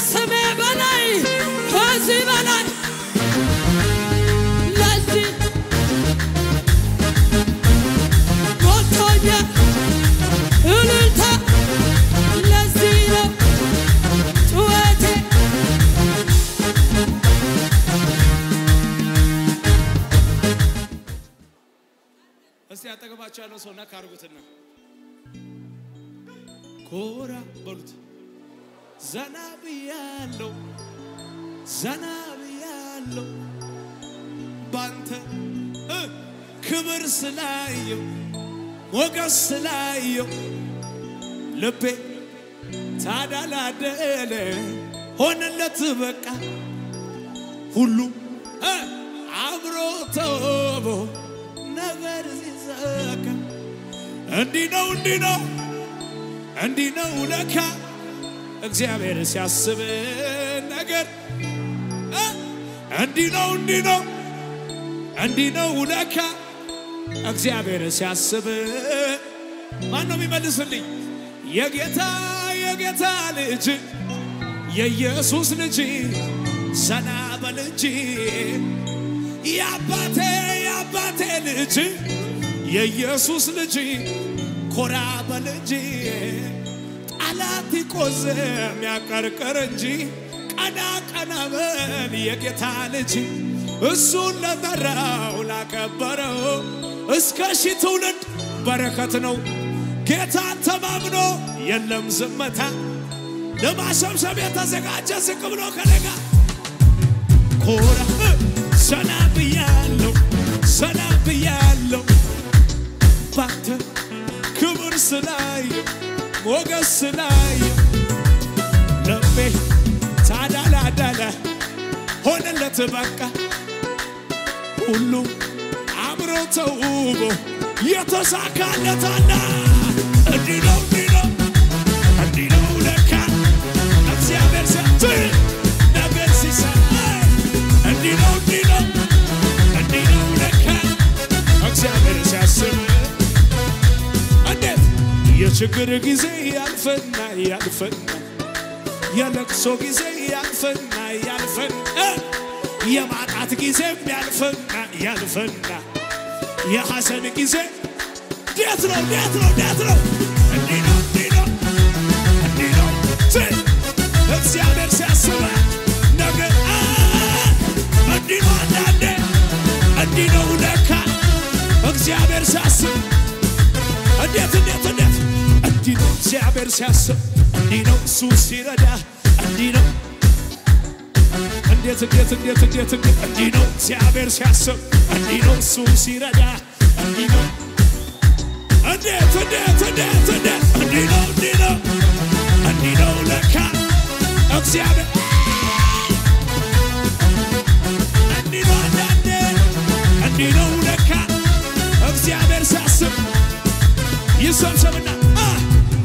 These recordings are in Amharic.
ከስሜ በላይ ከዚህ በላይ ለዚህ ሞቶኛ እልልታ ለዚህ ነው ጩኸቴ እስቲ አጠገባችሁ ያለው ሰው ነካ አርጉትና ኮራ በሉት ዘና ብያለሁ ባንተ ክብር ስላየው ሞገስ ስላየው ልቤ ታዳላደለ ሆነለት በቃ ሁሉ አብሮ ተውቦ ነገር ሲዘካ እንዲህ ነው ለካ እግዚአብሔር ሲያስብ ነገር እንዲህ ነው ለካ እግዚአብሔር ሲያስብ ማን ነው የሚመልስልኝ የጌታ ልጅ የኢየሱስ ልጅ ዘና በል እንጂ የአባቴ ልጅ የኢየሱስ ልጅ ኮራ በል እንጂ ጣላት ይቆዘም ያቀርቀር እንጂ ቀና በል የጌታ ልጅ እሱን ለጠራው ላከበረው እስከ ሺህ ትውልድ በረከት ነው ጌታ ተማምኖ የለም ዝምታ ለማሰብሰብ የተዘጋጀ ዝቅ ብሎ ከነጋ ኮራ ዘና ብያለሁ ባንተ ክብር ስላየው ሞገስ ስላየው ልቤ ታዳላዳለ ሆነለት በቃ ሁሉ አምሮ ተውቦ የተሳካለታና እንዲህ ነው ለካ እግዚአብሔር ሰጥቶ ነገር ሲሰራ እንዲህ ነው ለካ እግዚአብሔር ሲያስብ እንዴት የችግር ጊዜ ያልፈና የለቅሶ ጊዜ ያልፈና የማጣት ጊዜ ያልፈና የሐዘን ጊዜ እንዴት ነው እንዲህ ነው እግዚአብሔር ሲያስብ ነገር እንዲህ ነው አንዳንዴ እንዲህ ነው ለካ እግዚአብሔር ሲያስብ እንዴት እንዲህ ነው እግዚአብሔር ሲያስብ እንዲህ ነው እሱ ሲረዳ እንዲህ ነው እንዴት እንዲህ ነው እግዚአብሔር ሲያስብ እንዲህ ነው እሱ ሲረዳ እንዲህ ነው እንዴት እንዲህ ነው ለካ እግዚአብሔር እንዲህ ነው አንዳንዴ እንዲህ ነው ለካ እግዚአብሔር ሲያስብ ይሰብሰብና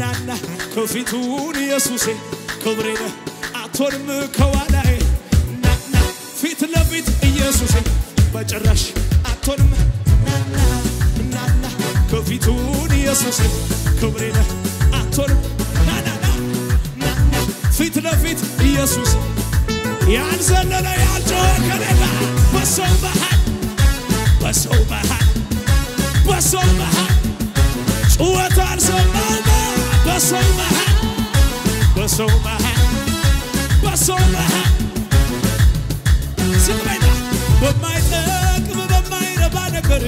ናና ከፊቱን ኢየሱሴ ክብሬነ አትሆንም ከኋላዬ ናና ፊት ለፊት ኢየሱሴ በጭራሽ አትሆንም ናና ከፊቱን ኢየሱሴ ክብሬነ አትሆንም ናና ፊት ለፊት ኢየሱስ ያልዘለለ ያልጮኸ ከኔጋ በሰው መሃል ጩኸት አልሰማም በሰው መሃል ስምና በማይጠቅም በማይረባ ነገር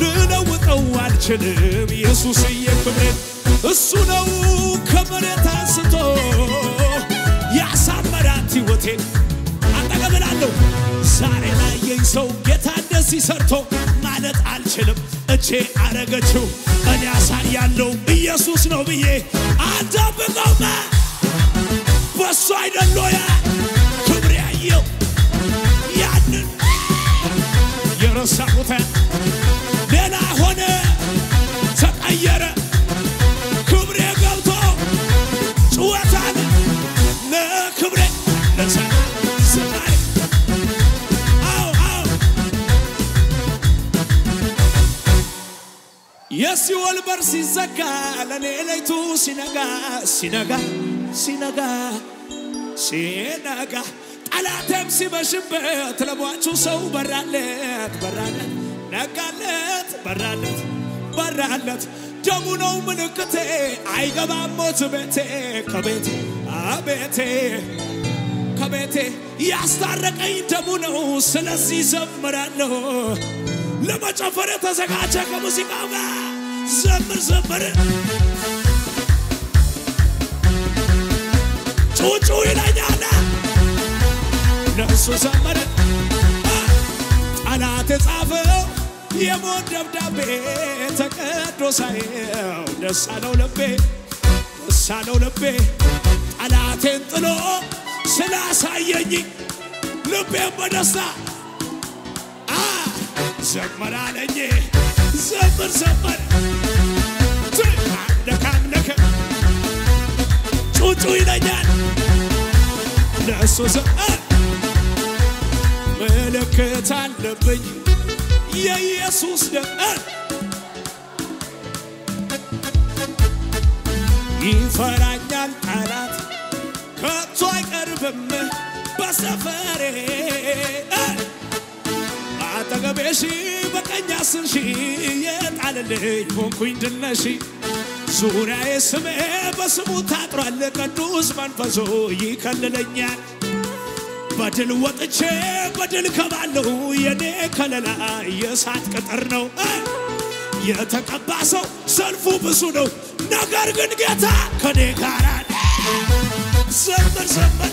ልለውጠው አልችልም ኢየሱስዬ ክብሬን እሱ ነው ከመሬት አንስቶ ያሳመራት ሕይወቴን አጠገብላለሁ ዛሬ ላየኝ ሰው ጌታ እንደዚህ ሰርቶ ማለት አልችልም እጄ አረገችው እኔ ያሳያለሁ ኢየሱስ ነው ብዬ አልደብቀውም በሱ አይደለው ያ ክብር ያየው ያንን የረሳሁት ሌላ ሆነ ተቀየረ ክብሬ ገብቶ ጩኸታን ለክብሬ ለሰማይ የሲኦል በር ሲዘጋ ለሌሊቱ ሲነጋ ሲነጋ ጠላቴም ሲመሽበት ለሟቹ ሰው በራለት ነጋለት በራለት ደሙ ነው ምልክቴ አይገባም ሞት ቤቴ ከቤቴ ያስታረቀኝ ደሙ ነው ስለዚህ ዘምራለሁ ለመጨፈር ተዘጋጀ ከሙዚቃው ጋር ዘምር ጩጩ ይለኛል ለሱ ዘመረ ጠላት ጻፈው የሞት ደብዳቤ ተቀዶ ሳየው ደስ አለው ልቤ ጠላቴን ጥሎ ስላሳየኝ ልቤን በደስታ ዘመራለኝ ዘምር ካምለከ ጩጩ ይለኛል ለሱ ምልክት አለብኝ የኢየሱስ ደም ይፈራኛል ጠላት ከቶ አይቀርብም በሰፈሬ አጠገቤሽ በቀኝ 10 ሺህ የጣለልኝ ሆንኩኝ ድል ነሽ ዙሪያዬ ስሜ በስሙ ታጥሯል ቅዱስ መንፈሱ ይከልለኛል በድል ወጥቼ በድል ከባለሁ የኔ ከለላ የእሳት ቅጥር ነው የተቀባ ሰው ሰልፉ ብዙ ነው ነገር ግን ጌታ ከኔ ጋር ዘምር